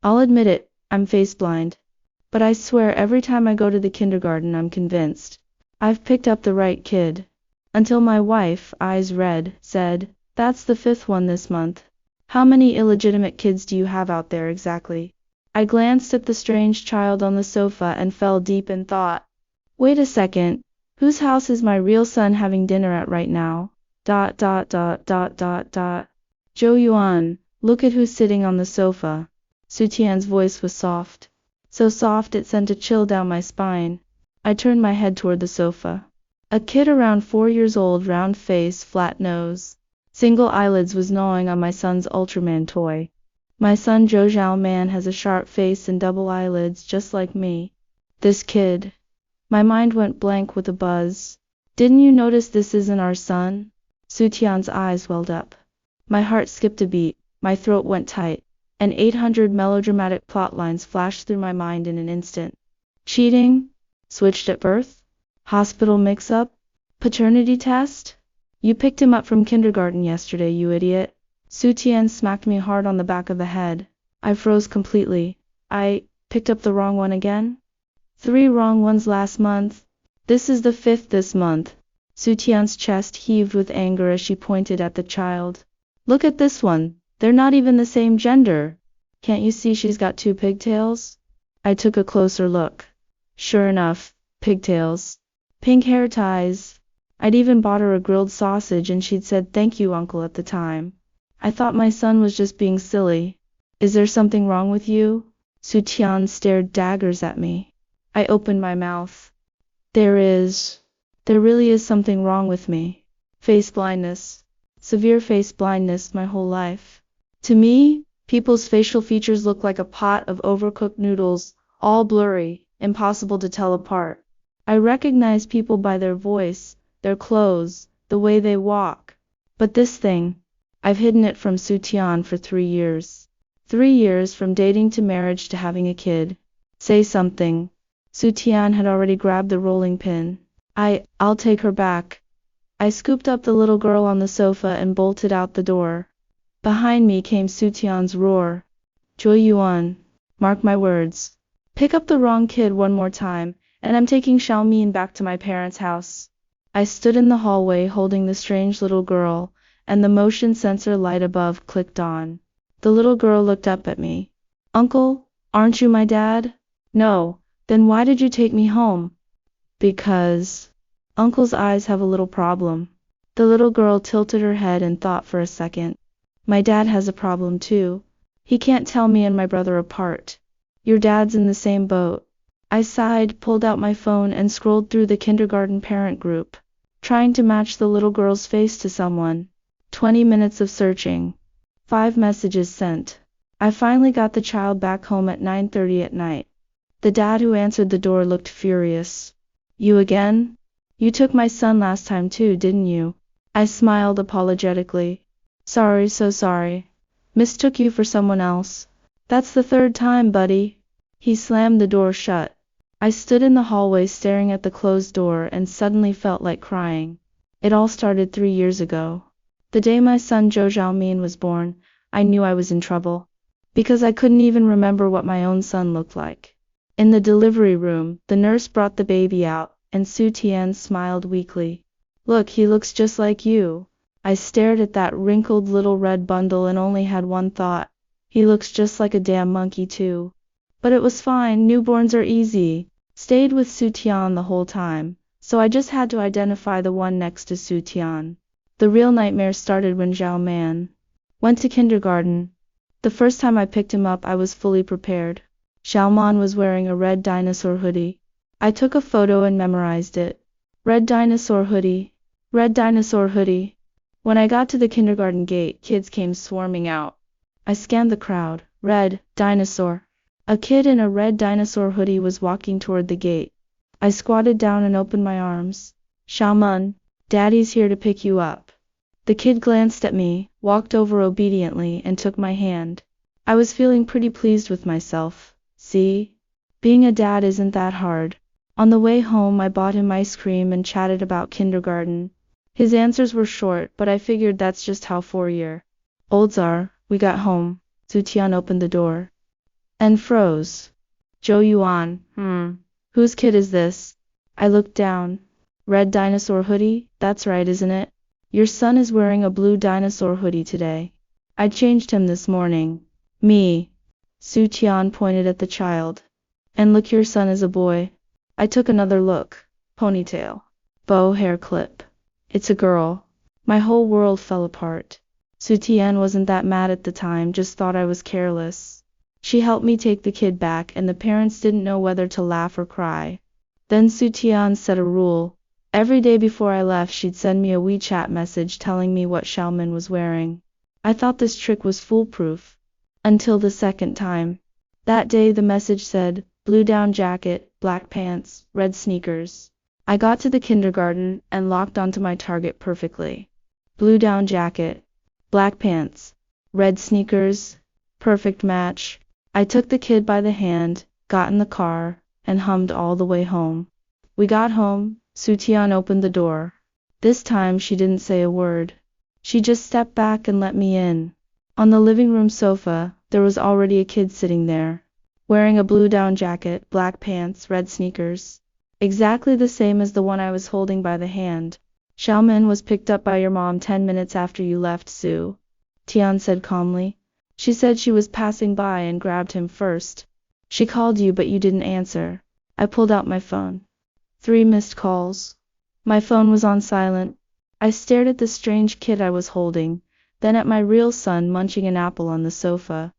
I'll admit it, I'm face blind. But I swear every time I go to the kindergarten I'm convinced I've picked up the right kid. Until my wife, eyes red, said, "That's the fifth one this month. How many illegitimate kids do you have out there exactly?" I glanced at the strange child on the sofa and fell deep in thought. Wait a second, whose house is my real son having dinner at right now? Zhou Yuan, look at who's sitting on the sofa. Su Tian's voice was soft. So soft it sent a chill down my spine. I turned my head toward the sofa. A kid around 4 years old, round face, flat nose, single eyelids, was gnawing on my son's Ultraman toy. My son Zhou Xiaoman has a sharp face and double eyelids just like me. This kid. My mind went blank with a buzz. Didn't you notice this isn't our son? Su Tian's eyes welled up. My heart skipped a beat, my throat went tight, and 800 melodramatic plot lines flashed through my mind in an instant. Cheating? Switched at birth? Hospital mix-up? Paternity test? You picked him up from kindergarten yesterday, you idiot. Su Tian smacked me hard on the back of the head. I froze completely. I picked up the wrong one again? 3 wrong ones last month. This is the 5th this month. Su Tian's chest heaved with anger as she pointed at the child. Look at this one. They're not even the same gender. Can't you see she's got 2 pigtails? I took a closer look. Sure enough, pigtails. Pink hair ties. I'd even bought her a grilled sausage and she'd said thank you, uncle, at the time. I thought my son was just being silly. Is there something wrong with you? Su Tian stared daggers at me. I opened my mouth. There really is something wrong with me. Face blindness. Severe face blindness my whole life. To me, people's facial features look like a pot of overcooked noodles, all blurry, impossible to tell apart. I recognize people by their voice, their clothes, the way they walk. But this thing, I've hidden it from Su Tian for 3 years. 3 years, from dating to marriage to having a kid. Say something. Su Tian had already grabbed the rolling pin. I'll take her back. I scooped up the little girl on the sofa and bolted out the door. Behind me came Su Tian's roar. Zhou Yuan, mark my words. Pick up the wrong kid one more time, and I'm taking Xiaomin back to my parents' house. I stood in the hallway holding the strange little girl, and the motion sensor light above clicked on. The little girl looked up at me. Uncle, aren't you my dad? No. Then why did you take me home? Because Uncle's eyes have a little problem. The little girl tilted her head and thought for a second. My dad has a problem too. He can't tell me and my brother apart. Your dad's in the same boat. I sighed, pulled out my phone and scrolled through the kindergarten parent group, trying to match the little girl's face to someone. 20 minutes of searching. 5 messages sent. I finally got the child back home at 9:30 at night. The dad who answered the door looked furious. You again? You took my son last time too, didn't you? I smiled apologetically. Sorry, so sorry. Mistook you for someone else. That's the 3rd time, buddy. He slammed the door shut. I stood in the hallway staring at the closed door and suddenly felt like crying. It all started 3 years ago. The day my son Zhou Xiaomin was born, I knew I was in trouble. Because I couldn't even remember what my own son looked like. In the delivery room, the nurse brought the baby out, and Su Tian smiled weakly. Look, he looks just like you. I stared at that wrinkled little red bundle and only had one thought. He looks just like a damn monkey too. But it was fine, newborns are easy. Stayed with Su Tian the whole time, so I just had to identify the one next to Su Tian. The real nightmare started when Zhao Man went to kindergarten. The first time I picked him up I was fully prepared. Xiaoman was wearing a red dinosaur hoodie. I took a photo and memorized it. Red dinosaur hoodie. Red dinosaur hoodie. When I got to the kindergarten gate, kids came swarming out. I scanned the crowd. Red dinosaur. A kid in a red dinosaur hoodie was walking toward the gate. I squatted down and opened my arms. Xiaoman, Daddy's here to pick you up. The kid glanced at me, walked over obediently, and took my hand. I was feeling pretty pleased with myself. See? Being a dad isn't that hard. On the way home I bought him ice cream and chatted about kindergarten. His answers were short, but I figured that's just how 4-year-olds are. We got home. Su Tian opened the door. and froze. Zhou Yuan, whose kid is this? I looked down. Red dinosaur hoodie, that's right, isn't it? Your son is wearing a blue dinosaur hoodie today. I changed him this morning. Me. Su Tian pointed at the child. And look, your son is a boy. I took another look. Ponytail. Bow hair clip. It's a girl. My whole world fell apart. Su Tian wasn't that mad at the time, just thought I was careless. She helped me take the kid back, and the parents didn't know whether to laugh or cry. Then Su Tian set a rule. Every day before I left, she'd send me a WeChat message telling me what Xiaomin was wearing. I thought this trick was foolproof. Until the second time. That day the message said, blue down jacket, black pants, red sneakers. I got to the kindergarten and locked onto my target perfectly. Blue down jacket, black pants, red sneakers, perfect match. I took the kid by the hand, got in the car, and hummed all the way home. We got home. Su Tian opened the door. This time she didn't say a word. She just stepped back and let me in. On the living room sofa, there was already a kid sitting there, wearing a blue down jacket, black pants, red sneakers. Exactly the same as the one I was holding by the hand. Xiaomin was picked up by your mom 10 minutes after you left, Su Tian said calmly. She said she was passing by and grabbed him first. She called you, but you didn't answer. I pulled out my phone. 3 missed calls. My phone was on silent. I stared at the strange kid I was holding, then at my real son munching an apple on the sofa.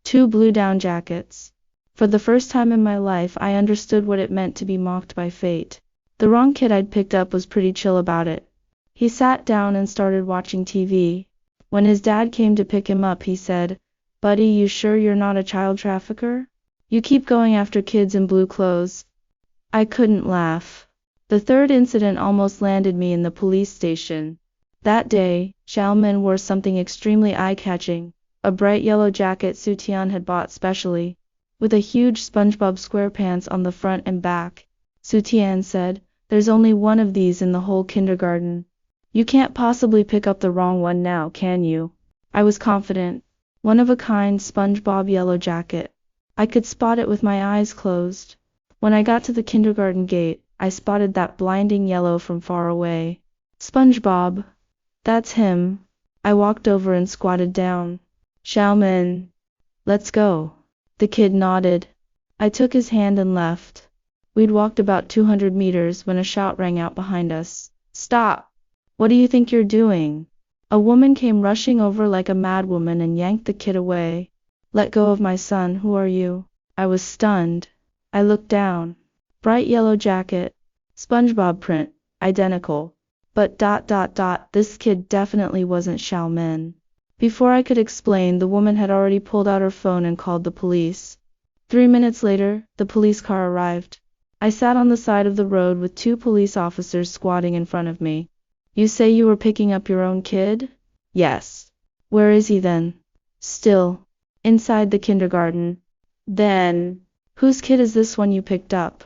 2 blue down jackets. For the first time in my life, I understood what it meant to be mocked by fate. The wrong kid I'd picked up was pretty chill about it. He sat down and started watching TV. When his dad came to pick him up, he said, "Buddy, you sure you're not a child trafficker? You keep going after kids in blue clothes." I couldn't laugh. The third incident almost landed me in the police station. That day, Xiaomin wore something extremely eye-catching, a bright yellow jacket Su Tian had bought specially, with a huge SpongeBob SquarePants on the front and back. Su Tian said, "There's only one of these in the whole kindergarten. You can't possibly pick up the wrong one now, can you?" I was confident. One of a kind SpongeBob yellow jacket. I could spot it with my eyes closed. When I got to the kindergarten gate, I spotted that blinding yellow from far away. SpongeBob. That's him. I walked over and squatted down. Xiaomin. Let's go. The kid nodded. I took his hand and left. We'd walked about 200 meters when a shout rang out behind us. Stop! What do you think you're doing? A woman came rushing over like a madwoman and yanked the kid away. Let go of my son, who are you? I was stunned. I looked down. Bright yellow jacket. SpongeBob print. Identical. But this kid definitely wasn't Xiaomin. Before I could explain, the woman had already pulled out her phone and called the police. 3 minutes later, the police car arrived. I sat on the side of the road with 2 police officers squatting in front of me. You say you were picking up your own kid? Yes. Where is he then? Still. Inside the kindergarten. Then, whose kid is this one you picked up?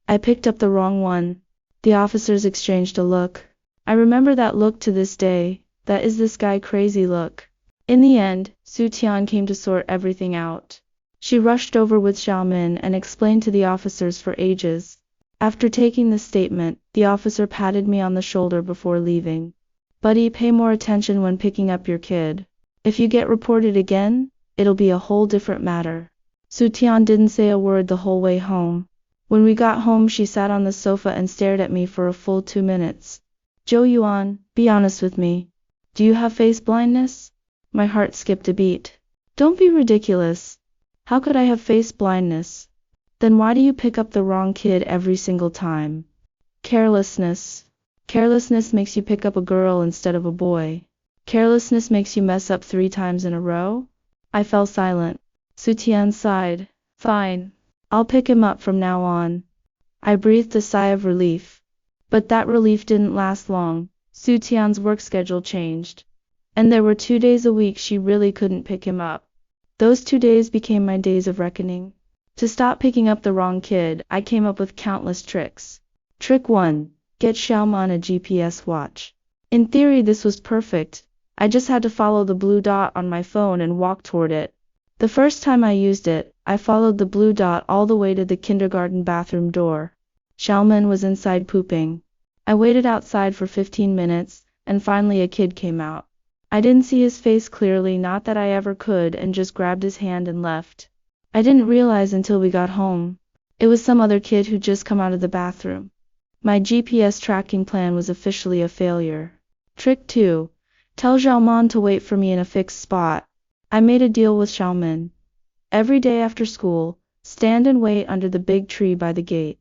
I picked up the wrong one. The officers exchanged a look. I remember that look to this day. That is this guy crazy look. In the end, Su Tian came to sort everything out. She rushed over with Xiaomin and explained to the officers for ages. After taking the statement, the officer patted me on the shoulder before leaving. Buddy, pay more attention when picking up your kid. If you get reported again, it'll be a whole different matter. Su Tian didn't say a word the whole way home. When we got home, she sat on the sofa and stared at me for a full 2 minutes. Zhou Yuan, be honest with me. Do you have face blindness? My heart skipped a beat. Don't be ridiculous. How could I have face blindness? Then why do you pick up the wrong kid every single time? Carelessness. Carelessness makes you pick up a girl instead of a boy. Carelessness makes you mess up 3 times in a row? I fell silent. Su Tian sighed. Fine. I'll pick him up from now on. I breathed a sigh of relief. But that relief didn't last long. Su Tian's work schedule changed. And there were 2 days a week she really couldn't pick him up. Those 2 days became my days of reckoning. To stop picking up the wrong kid, I came up with countless tricks. Trick 1. Get Xiaomin a GPS watch. In theory, this was perfect. I just had to follow the blue dot on my phone and walk toward it. The first time I used it, I followed the blue dot all the way to the kindergarten bathroom door. Xiaomen was inside pooping. I waited outside for 15 minutes, and finally a kid came out. I didn't see his face clearly, not that I ever could, and just grabbed his hand and left. I didn't realize until we got home. It was some other kid who'd just come out of the bathroom. My GPS tracking plan was officially a failure. Trick 2. Tell Xiaoman to wait for me in a fixed spot. I made a deal with Xiaoman. Every day after school, stand and wait under the big tree by the gate.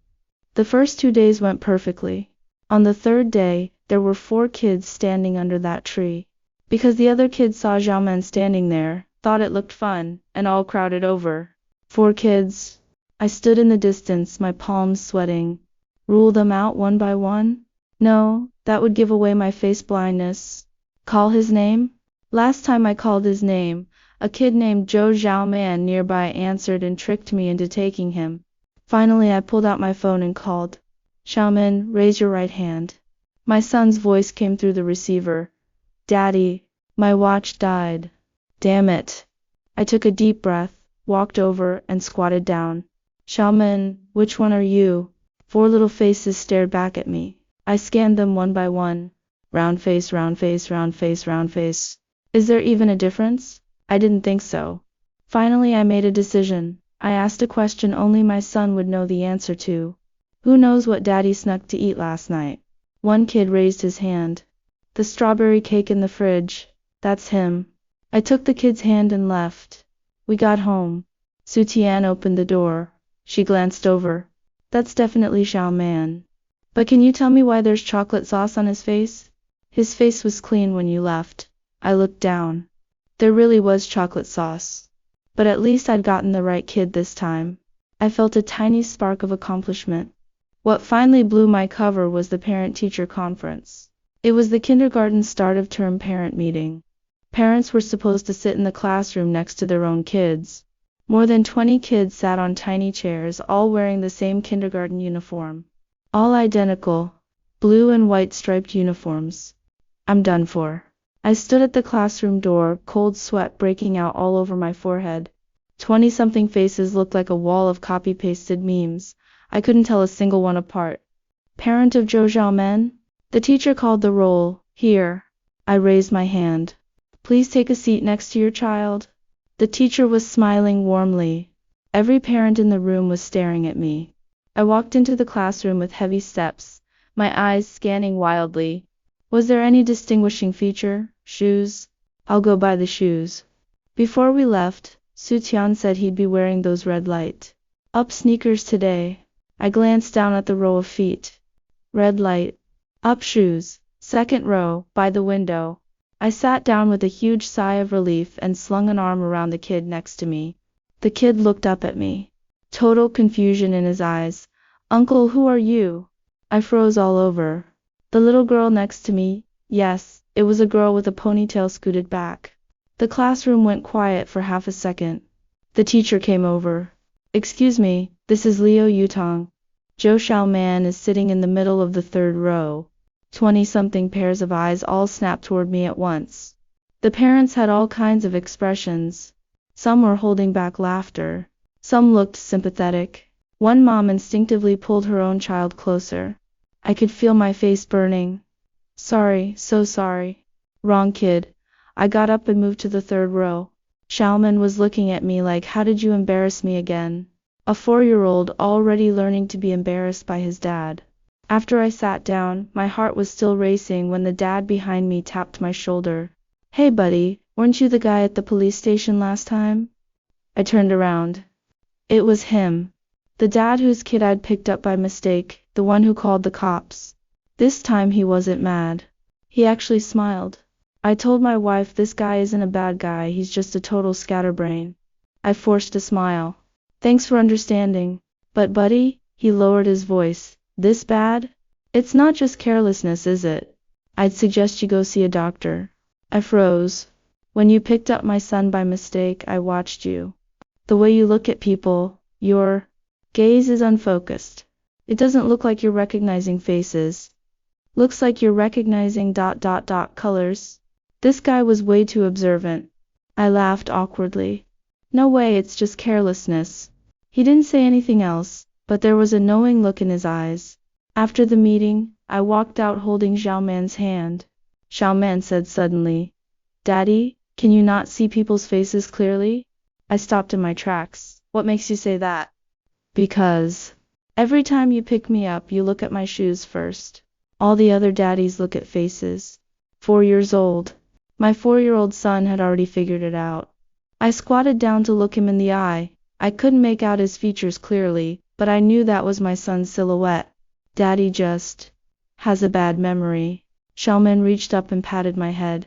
The first 2 days went perfectly. On the third day, there were 4 kids standing under that tree. Because the other kids saw Xiaoman standing there, thought it looked fun, and all crowded over. 4 kids. I stood in the distance, my palms sweating. Rule them out one by one? No, that would give away my face blindness. Call his name? Last time I called his name, a kid named Zhou Xiaoman nearby answered and tricked me into taking him. Finally I pulled out my phone and called. Xiaoman, raise your right hand. My son's voice came through the receiver. Daddy, my watch died. Damn it. I took a deep breath, walked over, and squatted down. Xiaoman, which one are you? 4 little faces stared back at me. I scanned them one by one. Round face, round face, round face, round face. Is there even a difference? I didn't think so. Finally I made a decision. I asked a question only my son would know the answer to. Who knows what Daddy snuck to eat last night? One kid raised his hand. The strawberry cake in the fridge. That's him. I took the kid's hand and left. We got home. Su Tian opened the door. She glanced over. That's definitely Xiaoman. But can you tell me why there's chocolate sauce on his face? His face was clean when you left. I looked down. There really was chocolate sauce. But at least I'd gotten the right kid this time. I felt a tiny spark of accomplishment. What finally blew my cover was the parent-teacher conference. It was the kindergarten start-of-term parent meeting. Parents were supposed to sit in the classroom next to their own kids. More than 20 kids sat on tiny chairs, all wearing the same kindergarten uniform. All identical, blue and white striped uniforms. I'm done for. I stood at the classroom door, cold sweat breaking out all over my forehead. 20-something faces looked like a wall of copy-pasted memes. I couldn't tell a single one apart. Parent of Zhou Xiaoman? The teacher called the roll. Here. I raised my hand. Please take a seat next to your child. The teacher was smiling warmly. Every parent in the room was staring at me. I walked into the classroom with heavy steps, my eyes scanning wildly. Was there any distinguishing feature? Shoes? I'll go buy the shoes. Before we left, Su Tian said he'd be wearing those red light up sneakers today. I glanced down at the row of feet. Red light up shoes. Second row, by the window. I sat down with a huge sigh of relief and slung an arm around the kid next to me. The kid looked up at me. Total confusion in his eyes. Uncle, who are you? I froze all over. The little girl next to me, yes, it was a girl with a ponytail scooted back. The classroom went quiet for half a second. The teacher came over. Excuse me, this is Liu Yutong. Zhou Xiaoman is sitting in the middle of the third row. 20-something pairs of eyes all snapped toward me at once. The parents had all kinds of expressions. Some were holding back laughter. Some looked sympathetic. One mom instinctively pulled her own child closer. I could feel my face burning. Sorry, so sorry. Wrong kid. I got up and moved to the third row. Xiaoman was looking at me like, how did you embarrass me again? A 4-year-old already learning to be embarrassed by his dad. After I sat down, my heart was still racing when the dad behind me tapped my shoulder. Hey buddy, weren't you the guy at the police station last time? I turned around. It was him. The dad whose kid I'd picked up by mistake, the one who called the cops. This time he wasn't mad. He actually smiled. I told my wife this guy isn't a bad guy, he's just a total scatterbrain. I forced a smile. Thanks for understanding. But buddy, he lowered his voice. This bad? It's not just carelessness, is it? I'd suggest you go see a doctor. I froze. When you picked up my son by mistake, I watched you. The way you look at people, your gaze is unfocused. It doesn't look like you're recognizing faces. Looks like you're recognizing ... colors. This guy was way too observant. I laughed awkwardly. No way, it's just carelessness. He didn't say anything else, but there was a knowing look in his eyes. After the meeting, I walked out holding Xiaoman's hand. Xiaoman said suddenly, "Daddy, can you not see people's faces clearly?" I stopped in my tracks. What makes you say that? Because every time you pick me up, you look at my shoes first. All the other daddies look at faces. 4 years old. My 4-year-old son had already figured it out. I squatted down to look him in the eye. I couldn't make out his features clearly, but I knew that was my son's silhouette. Daddy just has a bad memory. Xiaoman reached up and patted my head.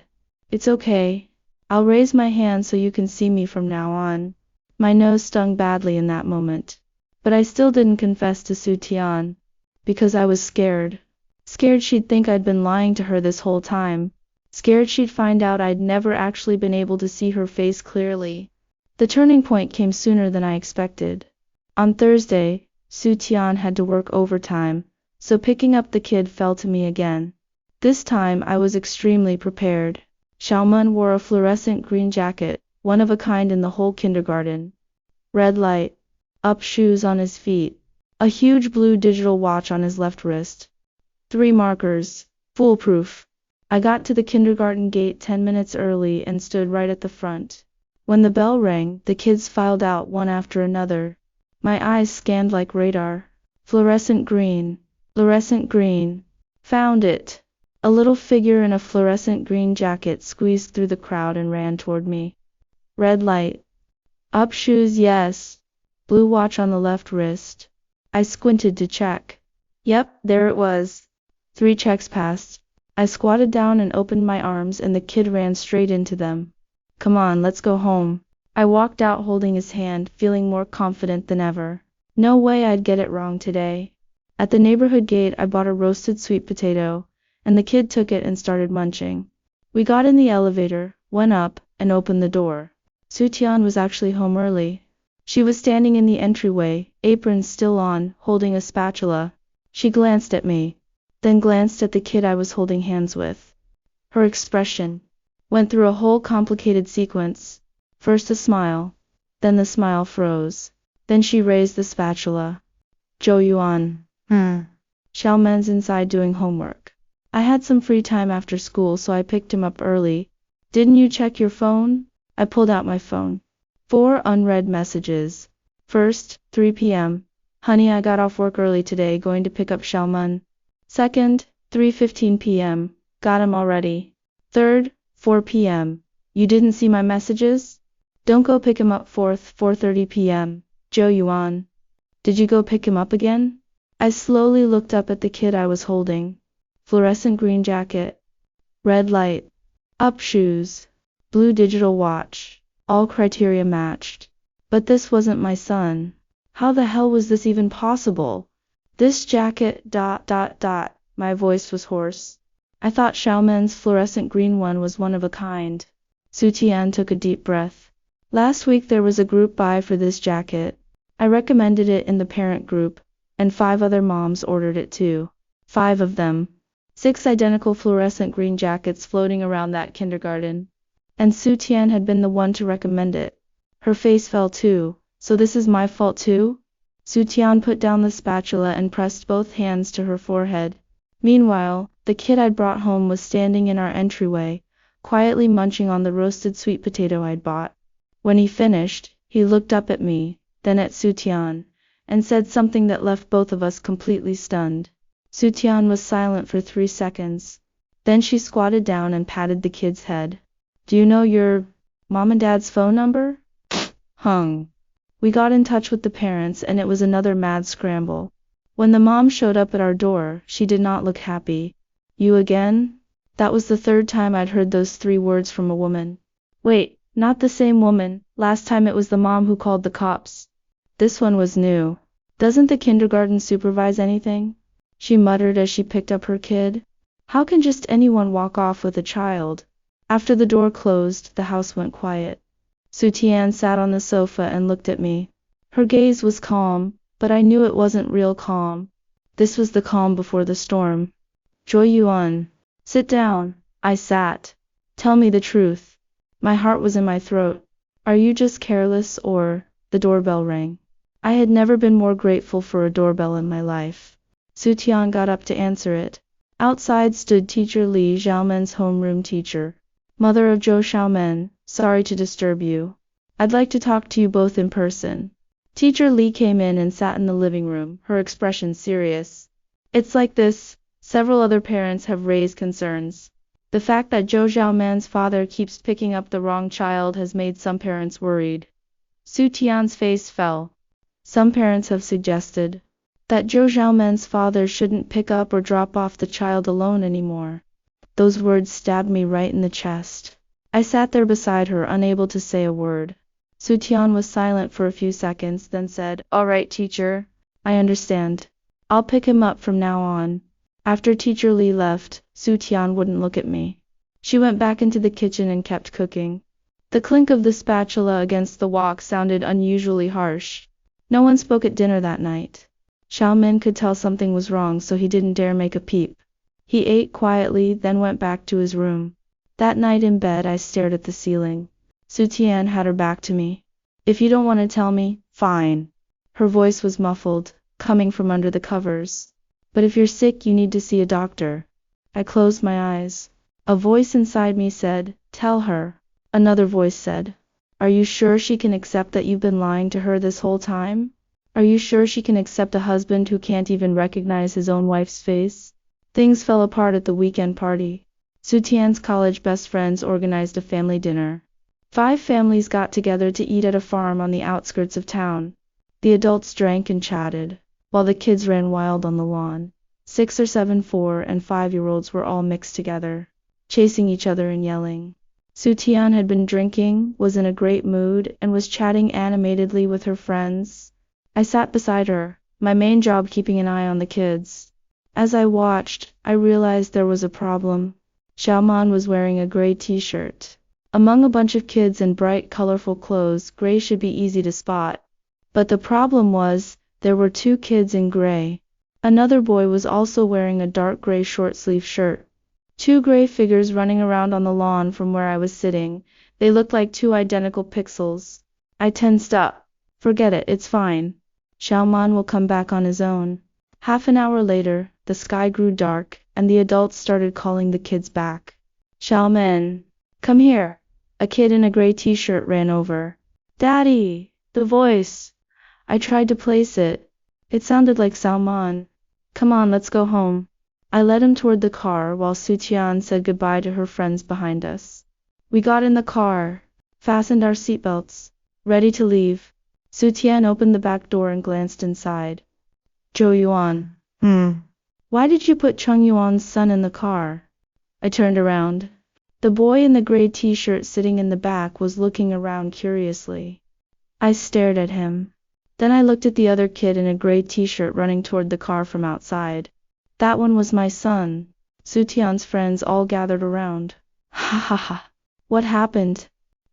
It's okay. I'll raise my hand so you can see me from now on. My nose stung badly in that moment. But I still didn't confess to Su Tian. Because I was scared. Scared she'd think I'd been lying to her this whole time. Scared she'd find out I'd never actually been able to see her face clearly. The turning point came sooner than I expected. On Thursday, Su Tian had to work overtime, so picking up the kid fell to me again. This time I was extremely prepared. Xiaoman wore a fluorescent green jacket, one of a kind in the whole kindergarten. Red light. Up shoes on his feet. A huge blue digital watch on his left wrist. 3 markers. Foolproof. I got to the kindergarten gate 10 minutes early and stood right at the front. When the bell rang, the kids filed out one after another. My eyes scanned like radar. Fluorescent green. Fluorescent green. Found it. A little figure in a fluorescent green jacket squeezed through the crowd and ran toward me. Red light. Up shoes, yes. Blue watch on the left wrist. I squinted to check. Yep, there it was. 3 checks passed. I squatted down and opened my arms and the kid ran straight into them. Come on, let's go home. I walked out holding his hand, feeling more confident than ever. No way I'd get it wrong today. At the neighborhood gate I bought a roasted sweet potato, and the kid took it and started munching. We got in the elevator, went up, and opened the door. Su Tian was actually home early. She was standing in the entryway, apron still on, holding a spatula. She glanced at me, then glanced at the kid I was holding hands with. Her expression went through a whole complicated sequence. First a smile, then the smile froze. Then she raised the spatula. Zhou Yuan. Xiaoman's inside doing homework. I had some free time after school, so I picked him up early. Didn't you check your phone? I pulled out my phone. 4 unread messages. First, 3 p.m. Honey, I got off work early today, going to pick up Xiaoman. Second, 3:15 p.m. Got him already. Third, 4 p.m. You didn't see my messages? Don't go pick him up. Fourth, 4:30 p.m. Zhou Yuan. Did you go pick him up again? I slowly looked up at the kid I was holding. Fluorescent green jacket. Red light. Up shoes. Blue digital watch. All criteria matched. But this wasn't my son. How the hell was this even possible? This jacket, ... My voice was hoarse. I thought Xiaoman's fluorescent green one was one of a kind. Su Tian took a deep breath. Last week there was a group buy for this jacket. I recommended it in the parent group, and 5 other moms ordered it too. 5 of them. 6 identical fluorescent green jackets floating around that kindergarten. And Su Tian had been the one to recommend it. Her face fell too. So this is my fault too? Su Tian put down the spatula and pressed both hands to her forehead. Meanwhile, the kid I'd brought home was standing in our entryway, quietly munching on the roasted sweet potato I'd bought. When he finished, he looked up at me, then at Su Tian, and said something that left both of us completely stunned. Su Tian was silent for 3 seconds. Then she squatted down and patted the kid's head. Do you know your mom and dad's phone number? Hung. We got in touch with the parents and it was another mad scramble. When the mom showed up at our door, she did not look happy. You again? That was the 3rd time I'd heard those 3 words from a woman. Wait, not the same woman. Last time it was the mom who called the cops. This one was new. Doesn't the kindergarten supervise anything? She muttered as she picked up her kid. How can just anyone walk off with a child? After the door closed, the house went quiet. Su Tian sat on the sofa and looked at me. Her gaze was calm, but I knew it wasn't real calm. This was the calm before the storm. Zhou Yuan. Sit down. I sat. Tell me the truth. My heart was in my throat. Are you just careless or? The doorbell rang. I had never been more grateful for a doorbell in my life. Sutian got up to answer it. Outside stood Teacher Li Xiaomen's homeroom teacher. Mother of Zhou Xiaomen, sorry to disturb you. I'd like to talk to you both in person. Teacher Li came in and sat in the living room, her expression serious. It's like this, several other parents have raised concerns. The fact that Zhou Xiaomen's father keeps picking up the wrong child has made some parents worried. Su Tian's face fell. Some parents have suggested that Zhou Xiaomen's father shouldn't pick up or drop off the child alone anymore. Those words stabbed me right in the chest. I sat there beside her, unable to say a word. Su Tian was silent for a few seconds, then said, "All right, teacher. I understand. I'll pick him up from now on." After Teacher Li left, Su Tian wouldn't look at me. She went back into the kitchen and kept cooking. The clink of the spatula against the wok sounded unusually harsh. No one spoke at dinner that night. Xiaomen could tell something was wrong, so he didn't dare make a peep. He ate quietly, then went back to his room. That night in bed I stared at the ceiling. Su Tian had her back to me. "If you don't want to tell me, fine." Her voice was muffled, coming from under the covers. "But if you're sick, you need to see a doctor." I closed my eyes. A voice inside me said, "Tell her." Another voice said, "Are you sure she can accept that you've been lying to her this whole time? Are you sure she can accept a husband who can't even recognize his own wife's face?" Things fell apart at the weekend party. Su Tian's college best friends organized a family dinner. 5 families got together to eat at a farm on the outskirts of town. The adults drank and chatted, while the kids ran wild on the lawn. 6 or 7 4- and 5-year-olds were all mixed together, chasing each other and yelling. Su Tian had been drinking, was in a great mood, and was chatting animatedly with her friends. I sat beside her, my main job keeping an eye on the kids. As I watched, I realized there was a problem. Xiaoman was wearing a gray t-shirt. Among a bunch of kids in bright, colorful clothes, gray should be easy to spot. But the problem was, there were 2 kids in gray. Another boy was also wearing a dark gray short-sleeve shirt. 2 gray figures running around on the lawn from where I was sitting. They looked like 2 identical pixels. I tensed up. "Forget it, it's fine. Xiaoman will come back on his own." Half an hour later, the sky grew dark, and the adults started calling the kids back. "Xiaomen, come here." A kid in a gray t-shirt ran over. "Daddy!" The voice. I tried to place it. It sounded like Xiaoman. "Come on, let's go home." I led him toward the car while Su Tian said goodbye to her friends behind us. We got in the car, fastened our seatbelts, ready to leave. Su Tian opened the back door and glanced inside. "Zhou Yuan. Why did you put Cheng Yuan's son in the car?" I turned around. The boy in the gray t-shirt sitting in the back was looking around curiously. I stared at him. Then I looked at the other kid in a gray t-shirt running toward the car from outside. That one was my son. Su Tian's friends all gathered around. "Ha ha ha. What happened?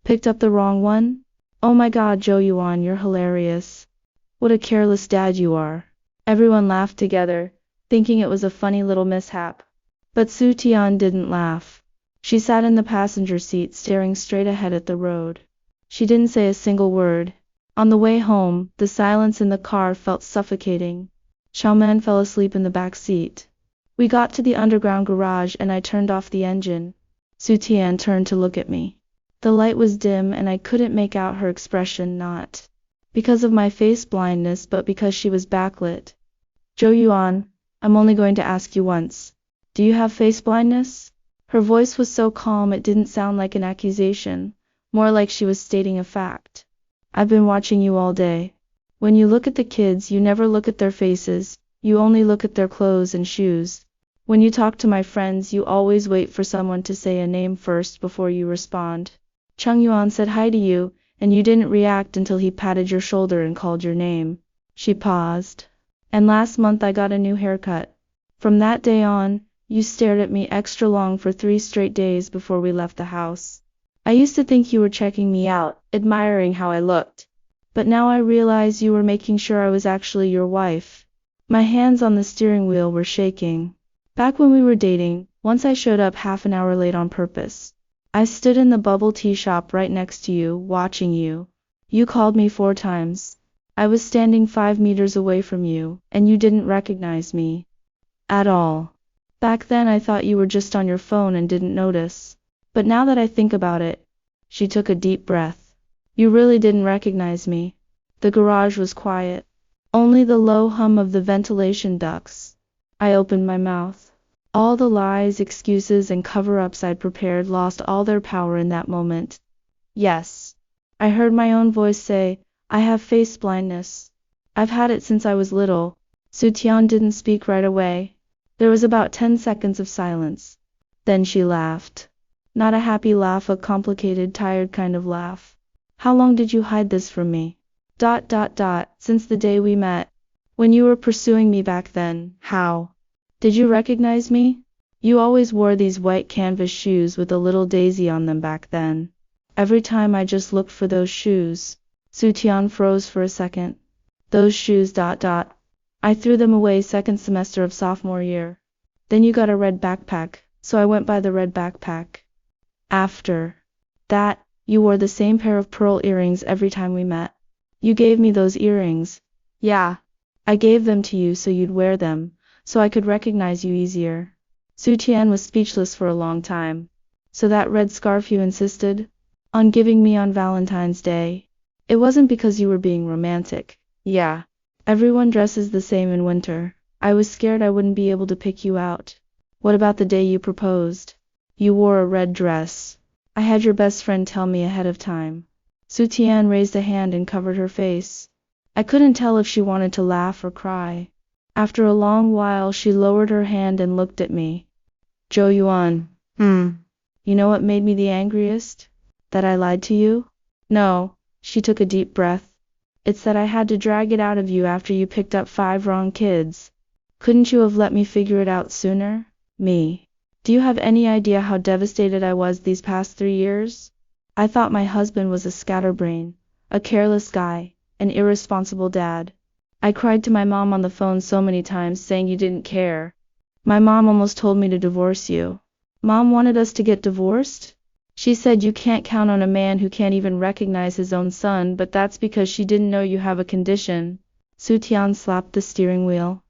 Picked up the wrong one? Oh my god, Zhou Yuan, you're hilarious. What a careless dad you are." Everyone laughed together, thinking it was a funny little mishap. But Su Tian didn't laugh. She sat in the passenger seat staring straight ahead at the road. She didn't say a single word. On the way home, the silence in the car felt suffocating. Xiaoman fell asleep in the back seat. We got to the underground garage and I turned off the engine. Su Tian turned to look at me. The light was dim and I couldn't make out her expression, not because of my face blindness but because she was backlit. "Zhou Yuan, I'm only going to ask you once. Do you have face blindness?" Her voice was so calm it didn't sound like an accusation, more like she was stating a fact. "I've been watching you all day. When you look at the kids, you never look at their faces, you only look at their clothes and shoes. When you talk to my friends, you always wait for someone to say a name first before you respond. Cheng Yuan said hi to you, and you didn't react until he patted your shoulder and called your name." She paused. "And last month I got a new haircut. From that day on, you stared at me extra long for 3 straight days before we left the house. I used to think you were checking me out, admiring how I looked. But now I realize you were making sure I was actually your wife." My hands on the steering wheel were shaking. Back when we were dating, once I showed up half an hour late on purpose. I stood in the bubble tea shop right next to you, watching you. You called me 4 times. I was standing 5 meters away from you, and you didn't recognize me at all. Back then I thought you were just on your phone and didn't notice. But now that I think about it, she took a deep breath. You really didn't recognize me. The garage was quiet. Only the low hum of the ventilation ducts. I opened my mouth. All the lies, excuses, and cover-ups I'd prepared lost all their power in that moment. Yes. I heard my own voice say, I have face blindness. I've had it since I was little. Sutian didn't speak right away. There was about 10 seconds of silence. Then she laughed. Not a happy laugh, a complicated, tired kind of laugh. How long did you hide this from me? Since the day we met. When you were pursuing me back then, how? Did you recognize me? You always wore these white canvas shoes with a little daisy on them back then. Every time I just looked for those shoes. Sutian froze for a second. Those shoes. I threw them away second semester of sophomore year. Then you got a red backpack, so I went by the red backpack. After that, you wore the same pair of pearl earrings every time we met. You gave me those earrings. Yeah. I gave them to you so you'd wear them, so I could recognize you easier. Sutian was speechless for a long time. So that red scarf you insisted on giving me on Valentine's Day. It wasn't because you were being romantic. Yeah. Everyone dresses the same in winter. I was scared I wouldn't be able to pick you out. What about the day you proposed? You wore a red dress. I had your best friend tell me ahead of time. Sutian raised a hand and covered her face. I couldn't tell if she wanted to laugh or cry. After a long while she lowered her hand and looked at me. Zhou Yuan. You know what made me the angriest? That I lied to you? No. She took a deep breath. It's that I had to drag it out of you after you picked up 5 wrong kids. Couldn't you have let me figure it out sooner? Me. Do you have any idea how devastated I was these past 3 years? I thought my husband was a scatterbrain, a careless guy, an irresponsible dad. I cried to my mom on the phone so many times saying you didn't care. My mom almost told me to divorce you. Mom wanted us to get divorced? She said you can't count on a man who can't even recognize his own son, but that's because she didn't know you have a condition. Sutian slapped the steering wheel.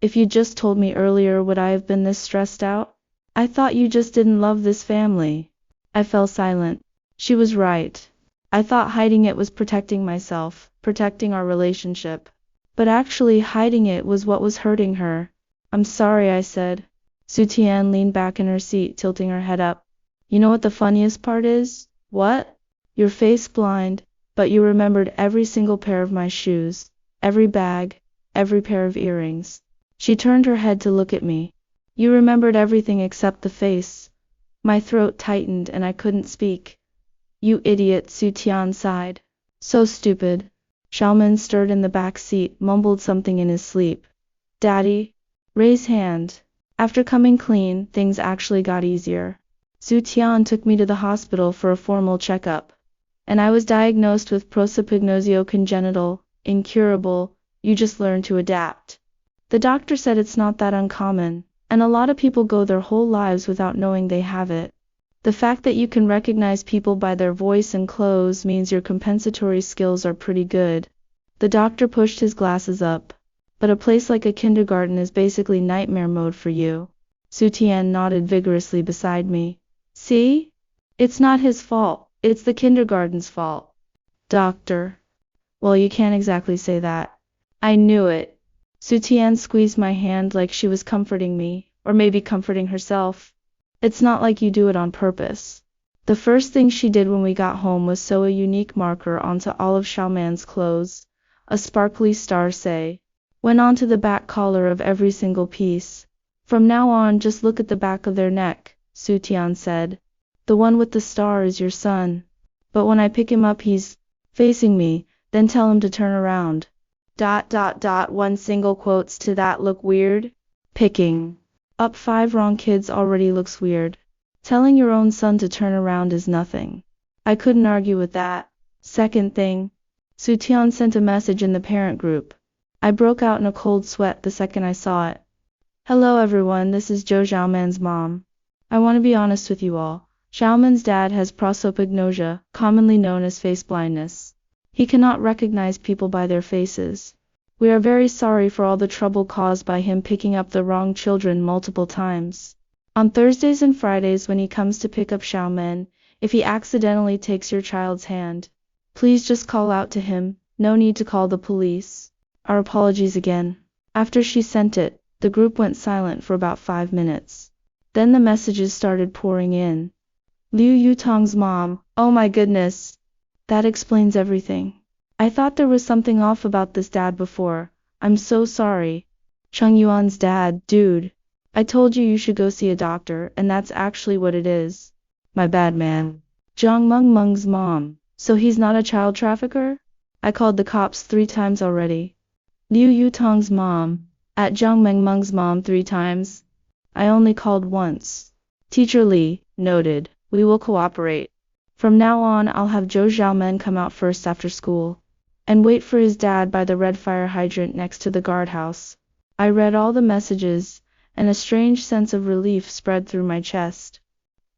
If you'd just told me earlier, would I have been this stressed out? I thought you just didn't love this family. I fell silent. She was right. I thought hiding it was protecting myself, protecting our relationship. But actually hiding it was what was hurting her. I'm sorry, I said. Sutian leaned back in her seat, tilting her head up. You know what the funniest part is? What? You're face blind, but you remembered every single pair of my shoes, every bag, every pair of earrings. She turned her head to look at me. You remembered everything except the face. My throat tightened and I couldn't speak. You idiot, Sutian sighed. So stupid. Xiaomen stirred in the back seat, mumbled something in his sleep. Daddy? Raise hand. After coming clean, things actually got easier. Sutian took me to the hospital for a formal checkup. And I was diagnosed with prosopagnosia congenital, incurable, you just learn to adapt. The doctor said it's not that uncommon, and a lot of people go their whole lives without knowing they have it. The fact that you can recognize people by their voice and clothes means your compensatory skills are pretty good. The doctor pushed his glasses up. But a place like a kindergarten is basically nightmare mode for you. Sutian nodded vigorously beside me. See? It's not his fault, it's the kindergarten's fault. Doctor. Well, you can't exactly say that. I knew it. Sutian squeezed my hand like she was comforting me, or maybe comforting herself. It's not like you do it on purpose. The first thing she did when we got home was sew a unique marker onto all of Xiaoman's clothes, a sparkly star say. Went onto the back collar of every single piece. From now on, just look at the back of their neck, Sutian said. The one with the star is your son. But when I pick him up he's facing me, then tell him to turn around. One single quotes to that look weird? Picking up 5 wrong kids already looks weird. Telling your own son to turn around is nothing. I couldn't argue with that. Second thing. Sutian sent a message in the parent group. I broke out in a cold sweat the second I saw it. Hello everyone, this is Zhou Xiaoman's mom. I want to be honest with you all. Xiaomen's dad has prosopagnosia, commonly known as face blindness. He cannot recognize people by their faces. We are very sorry for all the trouble caused by him picking up the wrong children multiple times. On Thursdays and Fridays when he comes to pick up Xiaomen, if he accidentally takes your child's hand, please just call out to him, no need to call the police. Our apologies again. After she sent it, the group went silent for about 5 minutes. Then the messages started pouring in. Liu Yutong's mom, oh my goodness. That explains everything. I thought there was something off about this dad before. I'm so sorry. Cheng Yuan's dad, dude. I told you should go see a doctor, and that's actually what it is. My bad, man. Zhang Mengmeng's mom. So he's not a child trafficker? I called the cops 3 times already. Liu Yutong's mom. At Zhang Mengmeng's mom 3 times? I only called once. Teacher Li, noted. We will cooperate. From now on I'll have Zhou Xiaomen come out first after school, and wait for his dad by the red fire hydrant next to the guardhouse. I read all the messages, and a strange sense of relief spread through my chest.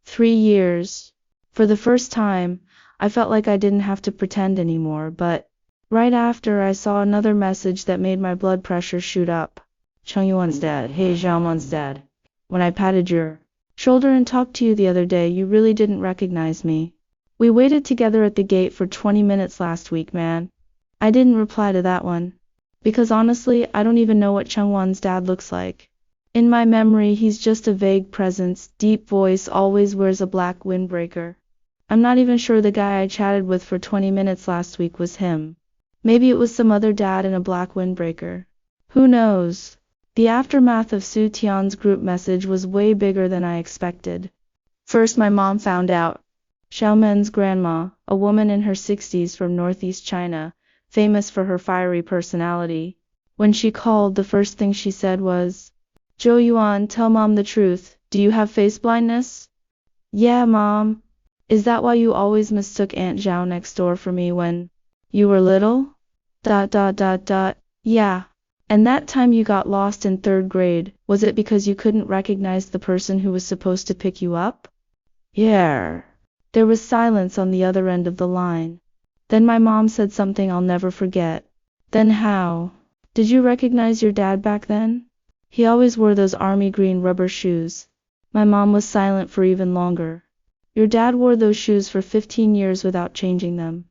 3 years. For the first time, I felt like I didn't have to pretend anymore, but right after I saw another message that made my blood pressure shoot up. Cheng Yuan's dad. Hey Xiaomen's dad. When I patted your shoulder and talked to you the other day, you really didn't recognize me. We waited together at the gate for 20 minutes last week, man. I didn't reply to that one. Because honestly, I don't even know what Cheng Yuan's dad looks like. In my memory, he's just a vague presence, deep voice, always wears a black windbreaker. I'm not even sure the guy I chatted with for 20 minutes last week was him. Maybe it was some other dad in a black windbreaker. Who knows? The aftermath of Su Tian's group message was way bigger than I expected. First, my mom found out. Xiaomen's grandma, a woman in her 60s from northeast China, famous for her fiery personality. When she called, the first thing she said was, Zhou Yuan, tell mom the truth, do you have face blindness? Yeah, mom. Is that why you always mistook Aunt Zhao next door for me when you were little? Yeah. And that time you got lost in 3rd grade, was it because you couldn't recognize the person who was supposed to pick you up? Yeah. There was silence on the other end of the line. Then my mom said something I'll never forget. Then how? Did you recognize your dad back then? He always wore those army green rubber shoes. My mom was silent for even longer. Your dad wore those shoes for 15 years without changing them.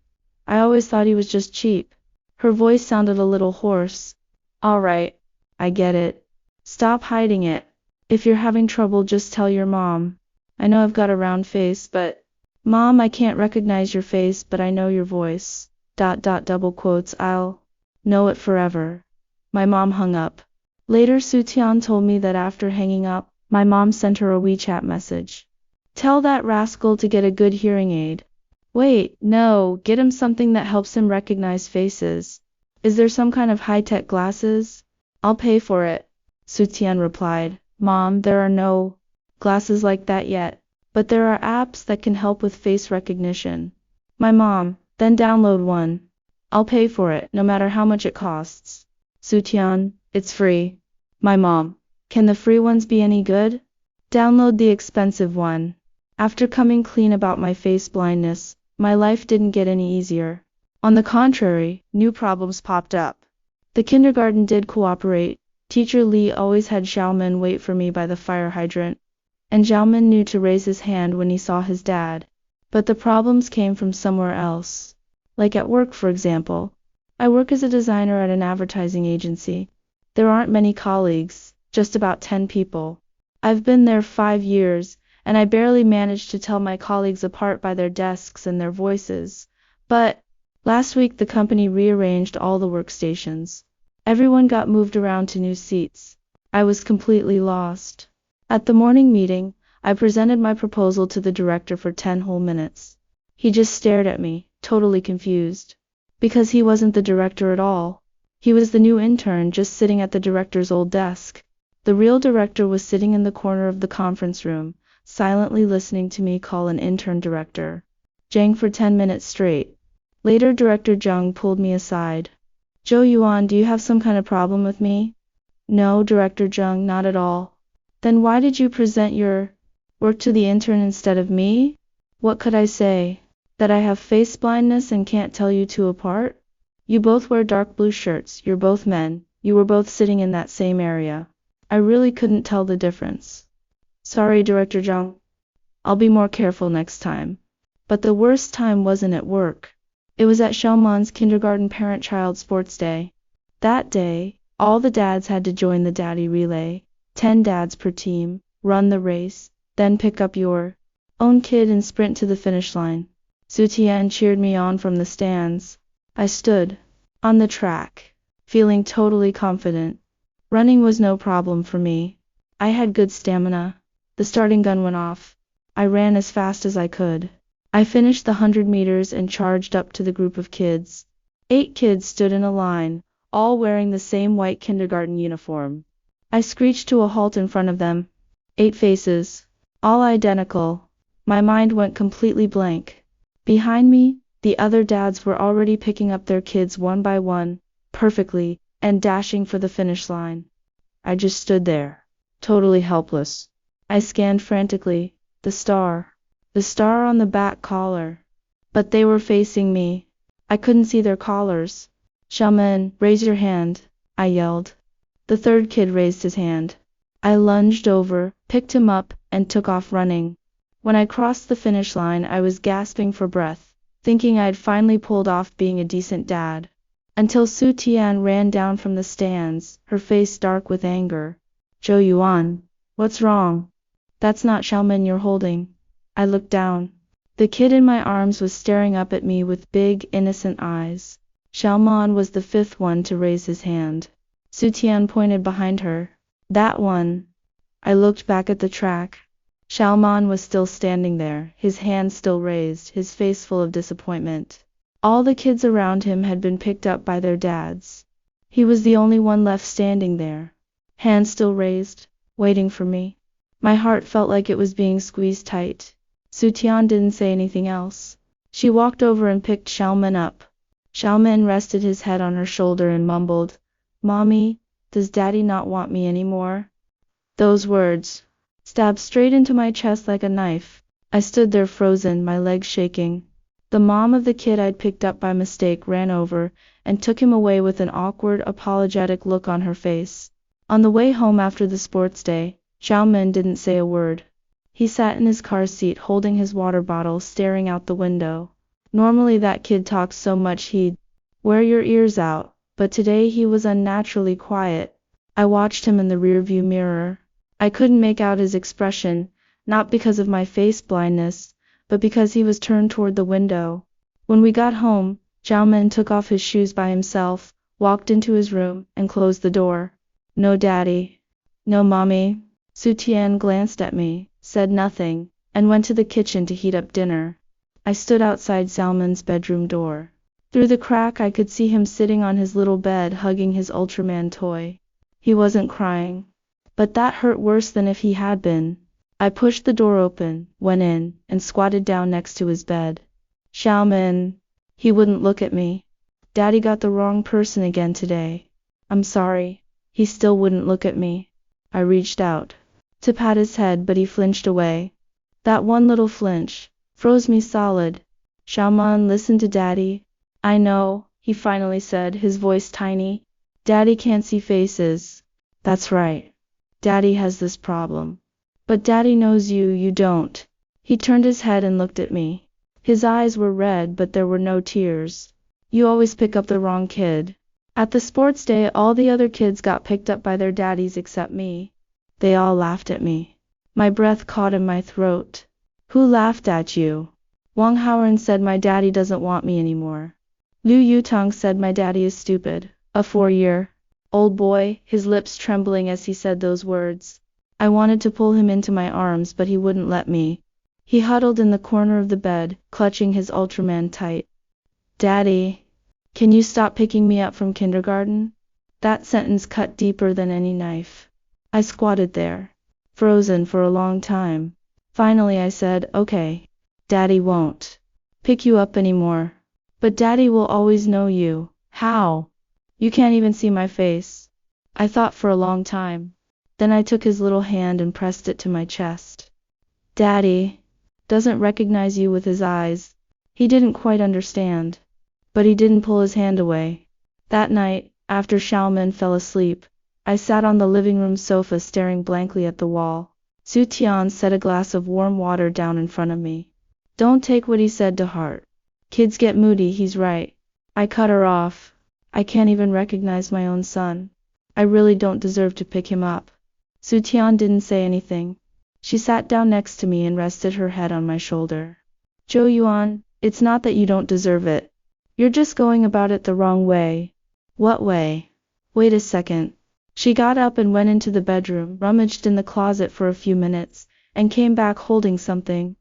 I always thought he was just cheap. Her voice sounded a little hoarse. All right, I get it. Stop hiding it. If you're having trouble, just tell your mom. I know I've got a round face, but Mom, I can't recognize your face, but I know your voice. Double quotes, I'll know it forever. My mom hung up. Later, Su Tian told me that after hanging up, my mom sent her a WeChat message. Tell that rascal to get a good hearing aid. Wait, no, get him something that helps him recognize faces. Is there some kind of high-tech glasses? I'll pay for it. Su Tian replied. Mom, there are no glasses like that yet. But there are apps that can help with face recognition. My mom, then download one. I'll pay for it, no matter how much it costs. Su Tian, it's free. My mom, can the free ones be any good? Download the expensive one. After coming clean about my face blindness, my life didn't get any easier. On the contrary, new problems popped up. The kindergarten did cooperate. Teacher Li always had Xiaomen wait for me by the fire hydrant. And Xiaomen knew to raise his hand when he saw his dad. But the problems came from somewhere else. Like at work, for example. I work as a designer at an advertising agency. There aren't many colleagues, just about 10 people. I've been there 5 years, and I barely managed to tell my colleagues apart by their desks and their voices. But last week the company rearranged all the workstations. Everyone got moved around to new seats. I was completely lost. At the morning meeting, I presented my proposal to the director for 10 whole minutes. He just stared at me, totally confused. Because he wasn't the director at all. He was the new intern just sitting at the director's old desk. The real director was sitting in the corner of the conference room, silently listening to me call an intern director. Zhang for 10 minutes straight. Later, Director Zhang pulled me aside. Zhou Yuan, do you have some kind of problem with me? No, Director Zhang, not at all. Then why did you present your work to the intern instead of me? What could I say? That I have face blindness and can't tell you two apart? You both wear dark blue shirts, you're both men, you were both sitting in that same area. I really couldn't tell the difference. Sorry, Director Zhang. I'll be more careful next time. But the worst time wasn't at work. It was at Xiaoman's kindergarten parent-child sports day. That day, all the dads had to join the daddy relay, 10 dads per team, run the race, then pick up your own kid and sprint to the finish line. Su Tian cheered me on from the stands. I stood on the track, feeling totally confident. Running was no problem for me. I had good stamina. The starting gun went off. I ran as fast as I could. I finished the 100 meters and charged up to the group of kids. 8 kids stood in a line, all wearing the same white kindergarten uniform. I screeched to a halt in front of them. 8 faces, all identical. My mind went completely blank. Behind me, the other dads were already picking up their kids one by one, perfectly, and dashing for the finish line. I just stood there, totally helpless. I scanned frantically, the star on the back collar. But they were facing me. I couldn't see their collars. Xiaoman, raise your hand, I yelled. The third kid raised his hand. I lunged over, picked him up, and took off running. When I crossed the finish line, I was gasping for breath, thinking I'd finally pulled off being a decent dad. Until Su Tian ran down from the stands, her face dark with anger. Zhou Yuan, what's wrong? That's not Xiaoman you're holding. I looked down. The kid in my arms was staring up at me with big, innocent eyes. Xiaoman was the 5th one to raise his hand. Su Tian pointed behind her. That one. I looked back at the track. Xiaoman was still standing there, his hand still raised, his face full of disappointment. All the kids around him had been picked up by their dads. He was the only one left standing there, hand still raised, waiting for me. My heart felt like it was being squeezed tight. Su Tian didn't say anything else. She walked over and picked Xiaoman up. Xiaoman rested his head on her shoulder and mumbled, "Mommy, does Daddy not want me anymore?" Those words stabbed straight into my chest like a knife. I stood there frozen, my legs shaking. The mom of the kid I'd picked up by mistake ran over and took him away with an awkward, apologetic look on her face. On the way home after the sports day, Xiaoman didn't say a word. He sat in his car seat holding his water bottle, staring out the window. Normally that kid talks so much he'd wear your ears out, but today he was unnaturally quiet. I watched him in the rearview mirror. I couldn't make out his expression, not because of my face blindness, but because he was turned toward the window. When we got home, Xiaoman took off his shoes by himself, walked into his room, and closed the door. No daddy. No mommy. Su Tian glanced at me, said nothing, and went to the kitchen to heat up dinner. I stood outside Xiaoman's bedroom door. Through the crack I could see him sitting on his little bed hugging his Ultraman toy. He wasn't crying. But that hurt worse than if he had been. I pushed the door open, went in, and squatted down next to his bed. Xiaoman. He wouldn't look at me. Daddy got the wrong person again today. I'm sorry. He still wouldn't look at me. I reached out to pat his head, but he flinched away. That one little flinch froze me solid. Xiaoman, listen to Daddy. I know, he finally said, his voice tiny. Daddy can't see faces. That's right. Daddy has this problem. But Daddy knows you don't. He turned his head and looked at me. His eyes were red, but there were no tears. You always pick up the wrong kid. At the sports day, all the other kids got picked up by their daddies except me. They all laughed at me. My breath caught in my throat. Who laughed at you? Wang Haoren said my daddy doesn't want me anymore. Liu Yutong said my daddy is stupid. A 4-year-old boy, his lips trembling as he said those words. I wanted to pull him into my arms, but he wouldn't let me. He huddled in the corner of the bed, clutching his Ultraman tight. Daddy, can you stop picking me up from kindergarten? That sentence cut deeper than any knife. I squatted there, frozen for a long time. Finally I said, okay. Daddy won't pick you up anymore. But Daddy will always know you. How? You can't even see my face. I thought for a long time. Then I took his little hand and pressed it to my chest. Daddy. doesn't recognize you with his eyes. He didn't quite understand. But he didn't pull his hand away. That night, after Xiaomen fell asleep, I sat on the living room sofa staring blankly at the wall. Su Tian set a glass of warm water down in front of me. Don't take what he said to heart. Kids get moody, he's right. I cut her off. I can't even recognize my own son. I really don't deserve to pick him up. Su Tian didn't say anything. She sat down next to me and rested her head on my shoulder. Zhou Yuan, it's not that you don't deserve it. You're just going about it the wrong way. What way? Wait a second. She got up and went into the bedroom, rummaged in the closet for a few minutes, and came back holding something.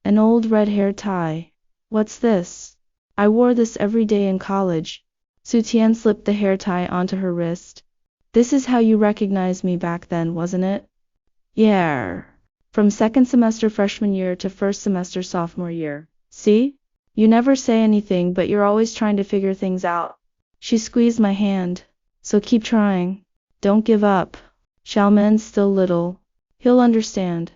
An old red hair tie. What's this? I wore this every day in college. Su Tian slipped the hair tie onto her wrist. This is how you recognized me back then, wasn't it? Yeah. From second semester freshman year to first semester sophomore year. See? You never say anything, but you're always trying to figure things out. She squeezed my hand. So keep trying. Don't give up. Xiaomen's still little. He'll understand.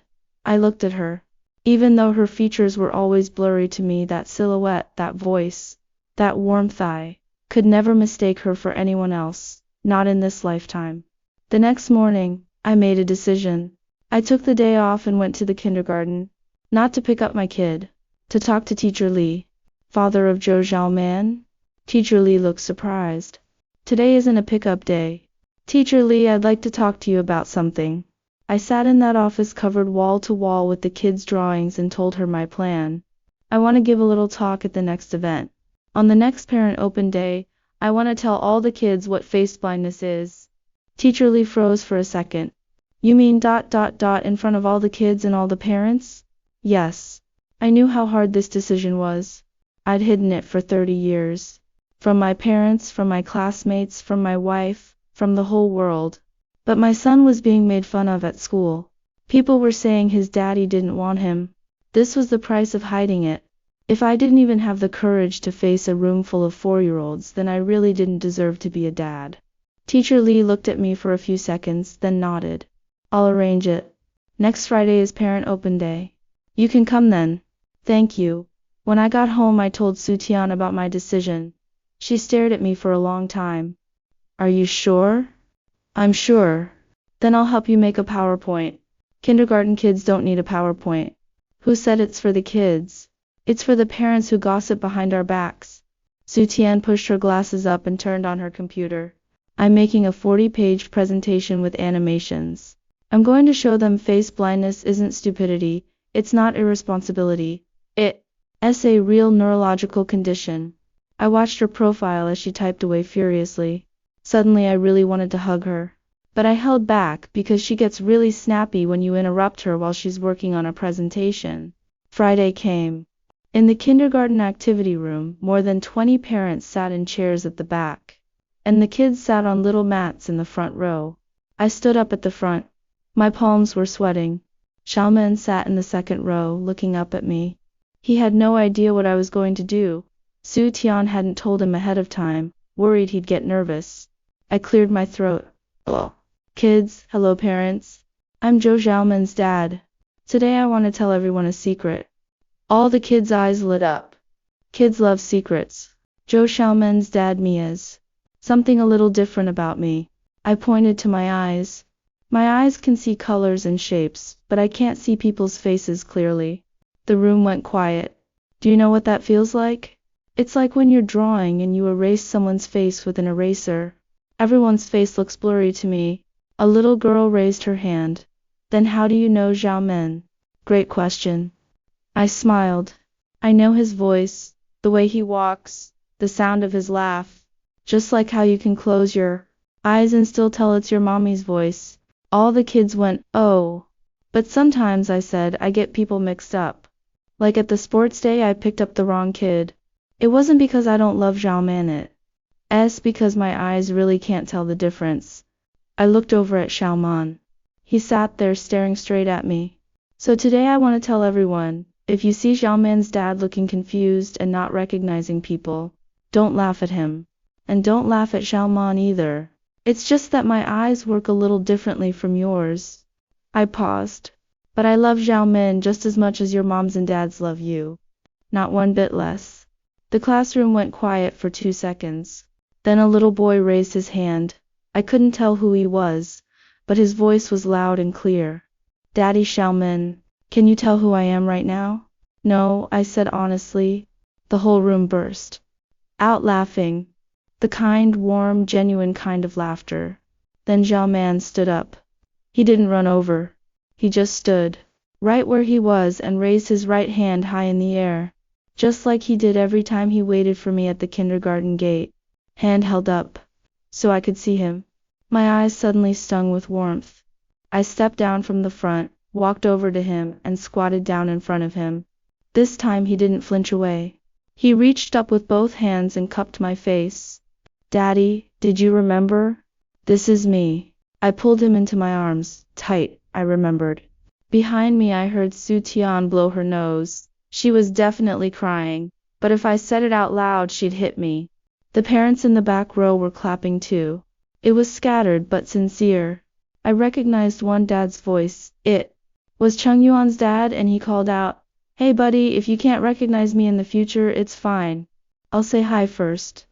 I looked at her. Even though her features were always blurry to me, that silhouette, that voice, that warmth, I could never mistake her for anyone else, not in this lifetime. The next morning, I made a decision. I took the day off and went to the kindergarten, not to pick up my kid, to talk to Teacher Li, father of Zhou Xiaoman. Teacher Li looked surprised. Today isn't a pickup day. Teacher Li, I'd like to talk to you about something. I sat in that office covered wall to wall with the kids' drawings and told her my plan. I want to give a little talk at the next event. On the next parent open day, I want to tell all the kids what face blindness is. Teacher Li froze for a second. You mean ... in front of all the kids and all the parents? Yes. I knew how hard this decision was. I'd hidden it for 30 years. From my parents, from my classmates, from my wife, from the whole world. But my son was being made fun of at school. People were saying his daddy didn't want him. This was the price of hiding it. If I didn't even have the courage to face a room full of 4-year-olds, then I really didn't deserve to be a dad. Teacher Li looked at me for a few seconds, then nodded. I'll arrange it. Next Friday is parent open day. You can come then. Thank you. When I got home, I told Su Tian about my decision. She stared at me for a long time. Are you sure? I'm sure. Then I'll help you make a PowerPoint. Kindergarten kids don't need a PowerPoint. Who said it's for the kids? It's for the parents who gossip behind our backs. Su Tian pushed her glasses up and turned on her computer. I'm making a 40-page presentation with animations. I'm going to show them face blindness isn't stupidity, it's not irresponsibility. It's a real neurological condition. I watched her profile as she typed away furiously. Suddenly I really wanted to hug her. But I held back because she gets really snappy when you interrupt her while she's working on a presentation. Friday came. In the kindergarten activity room, more than 20 parents sat in chairs at the back. And the kids sat on little mats in the front row. I stood up at the front. My palms were sweating. Xiaomen sat in the second row, looking up at me. He had no idea what I was going to do. Su Tian hadn't told him ahead of time, worried he'd get nervous. I cleared my throat. Hello. Kids, hello parents. I'm Zhou Xiaomen's dad. Today I want to tell everyone a secret. All the kids' eyes lit up. Kids love secrets. Zhou Xiaomen's dad Mia's. Something a little different about me. I pointed to my eyes. My eyes can see colors and shapes, but I can't see people's faces clearly. The room went quiet. Do you know what that feels like? It's like when you're drawing and you erase someone's face with an eraser. Everyone's face looks blurry to me. A little girl raised her hand. Then how do you know Xiaomen? Great question. I smiled. I know his voice, the way he walks, the sound of his laugh. Just like how you can close your eyes and still tell it's your mommy's voice. All the kids went, oh. But sometimes, I said, I get people mixed up. Like at the sports day I picked up the wrong kid. It wasn't because I don't love Xiaomen, it's because my eyes really can't tell the difference. I looked over at Xiaoman. He sat there staring straight at me. So today I want to tell everyone, if you see Xiaomen's dad looking confused and not recognizing people, don't laugh at him. And don't laugh at Xiaoman either. It's just that my eyes work a little differently from yours. I paused. But I love Zhao Min just as much as your moms and dads love you. Not one bit less. The classroom went quiet for 2 seconds. Then a little boy raised his hand. I couldn't tell who he was, but his voice was loud and clear. Daddy Zhao Min, can you tell who I am right now? No, I said honestly. The whole room burst out laughing. The kind, warm, genuine kind of laughter. Then Zhao Man stood up. He didn't run over. He just stood right where he was and raised his right hand high in the air, just like he did every time he waited for me at the kindergarten gate. Hand held up, so I could see him. My eyes suddenly stung with warmth. I stepped down from the front, walked over to him, and squatted down in front of him. This time he didn't flinch away. He reached up with both hands and cupped my face. Daddy, did you remember? This is me. I pulled him into my arms, tight, I remembered. Behind me I heard Su Tian blow her nose. She was definitely crying, but if I said it out loud she'd hit me. The parents in the back row were clapping too. It was scattered but sincere. I recognized one dad's voice. It was Chung Yuan's dad, and he called out, "Hey buddy, if you can't recognize me in the future, it's fine. I'll say hi first."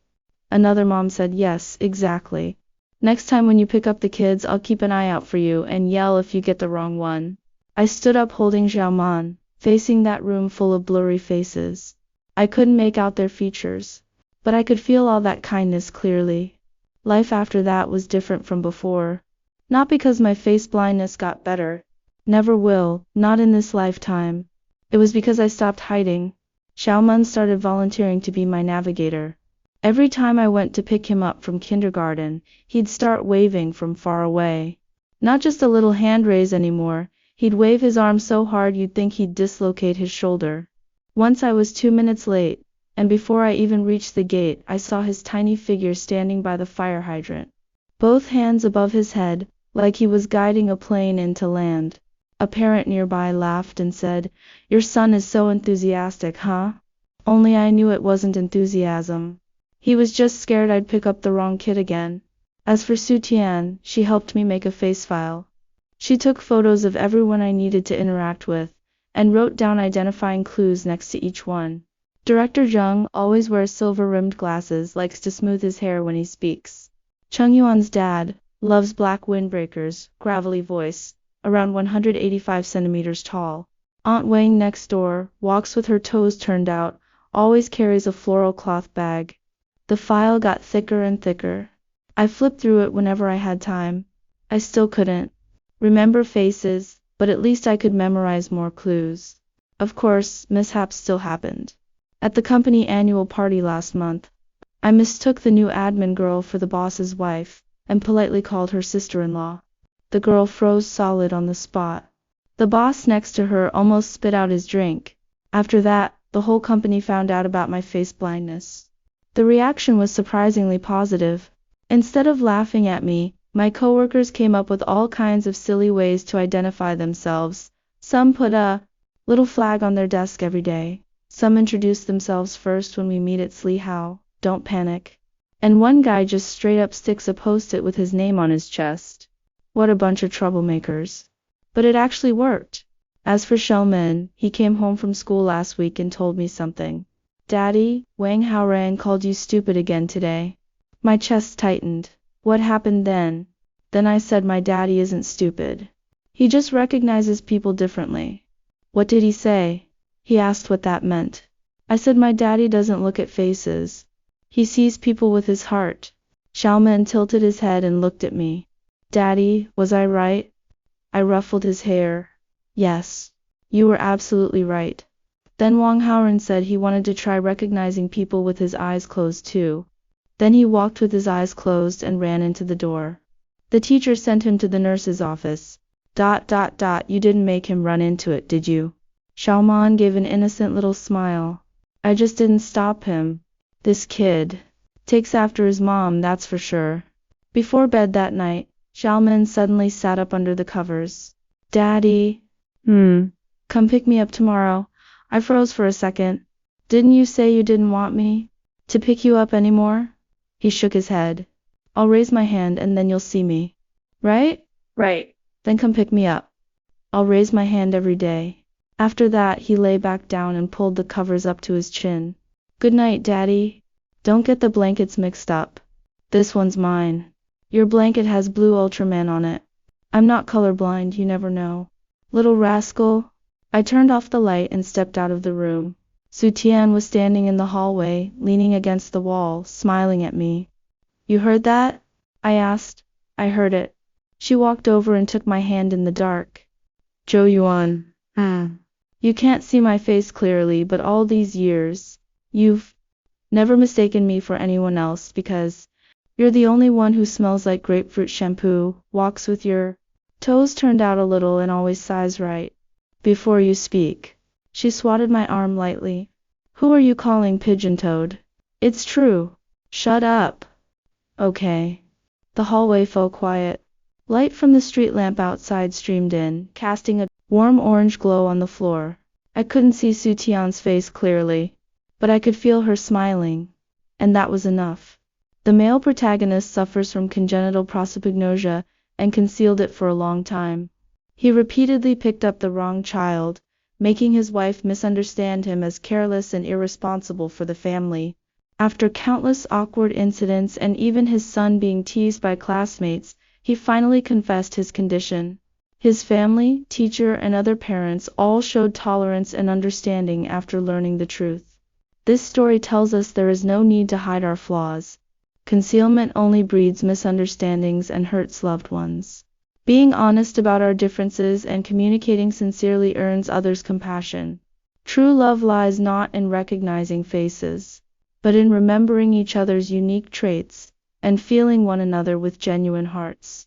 Another mom said, "Yes, exactly. Next time when you pick up the kids, I'll keep an eye out for you and yell if you get the wrong one." I stood up holding Zhao Man, facing that room full of blurry faces. I couldn't make out their features, but I could feel all that kindness clearly. Life after that was different from before. Not because my face blindness got better. Never will, not in this lifetime. It was because I stopped hiding. Zhao Man started volunteering to be my navigator. Every time I went to pick him up from kindergarten, he'd start waving from far away. Not just a little hand raise anymore, he'd wave his arm so hard you'd think he'd dislocate his shoulder. Once I was 2 minutes late, and before I even reached the gate, I saw his tiny figure standing by the fire hydrant. Both hands above his head, like he was guiding a plane into land. A parent nearby laughed and said, "Your son is so enthusiastic, huh?" Only I knew it wasn't enthusiasm. He was just scared I'd pick up the wrong kid again. As for Su Tian, she helped me make a face file. She took photos of everyone I needed to interact with, and wrote down identifying clues next to each one. Director Zheng always wears silver-rimmed glasses, likes to smooth his hair when he speaks. Chung Yuan's dad loves black windbreakers, gravelly voice, around 185 centimeters tall. Aunt Wang next door walks with her toes turned out, always carries a floral cloth bag. The file got thicker and thicker. I flipped through it whenever I had time. I still couldn't remember faces, but at least I could memorize more clues. Of course, mishaps still happened. At the company annual party last month, I mistook the new admin girl for the boss's wife, and politely called her sister-in-law. The girl froze solid on the spot. The boss next to her almost spit out his drink. After that, the whole company found out about my face blindness. The reaction was surprisingly positive. Instead of laughing at me, my coworkers came up with all kinds of silly ways to identify themselves. Some put a little flag on their desk every day. Some introduced themselves first when we meet at Sli Hao, don't panic. And one guy just straight up sticks a post-it with his name on his chest. What a bunch of troublemakers. But it actually worked. As for Shelman, he came home from school last week and told me something. "Daddy, Wang Haorang called you stupid again today." My chest tightened. What happened then? Then I said my daddy isn't stupid. He just recognizes people differently. What did he say? He asked what that meant. I said my daddy doesn't look at faces. He sees people with his heart. Xiaoman tilted his head and looked at me. Daddy, was I right? I ruffled his hair. Yes. You were absolutely right. Then Wang Haoran said he wanted to try recognizing people with his eyes closed too. Then he walked with his eyes closed and ran into the door. The teacher sent him to the nurse's office. ... You didn't make him run into it, did you? Xiaoman gave an innocent little smile. I just didn't stop him. This kid takes after his mom, that's for sure. Before bed that night, Xiaoman suddenly sat up under the covers. Daddy. Come pick me up tomorrow. I froze for a second. Didn't you say you didn't want me to pick you up anymore? He shook his head. I'll raise my hand and then you'll see me. Right? Right. Then come pick me up. I'll raise my hand every day. After that, he lay back down and pulled the covers up to his chin. Good night, Daddy. Don't get the blankets mixed up. This one's mine. Your blanket has blue Ultraman on it. I'm not colorblind, you never know. Little rascal. I turned off the light and stepped out of the room. Sutian was standing in the hallway, leaning against the wall, smiling at me. You heard that? I asked. I heard it. She walked over and took my hand in the dark. Zhou Yuan. You can't see my face clearly, but all these years, you've never mistaken me for anyone else because you're the only one who smells like grapefruit shampoo, walks with your toes turned out a little and always sighs right before you speak. She swatted my arm lightly. Who are you calling pigeon-toed? It's true. Shut up. Okay. The hallway fell quiet. Light from the street lamp outside streamed in, casting a warm orange glow on the floor. I couldn't see Sutian's face clearly, but I could feel her smiling, and that was enough. The male protagonist suffers from congenital prosopagnosia and concealed it for a long time. He repeatedly picked up the wrong child, making his wife misunderstand him as careless and irresponsible for the family. After countless awkward incidents and even his son being teased by classmates, he finally confessed his condition. His family, teacher, and other parents all showed tolerance and understanding after learning the truth. This story tells us there is no need to hide our flaws. Concealment only breeds misunderstandings and hurts loved ones. Being honest about our differences and communicating sincerely earns others' compassion. True love lies not in recognizing faces, but in remembering each other's unique traits and feeling one another with genuine hearts.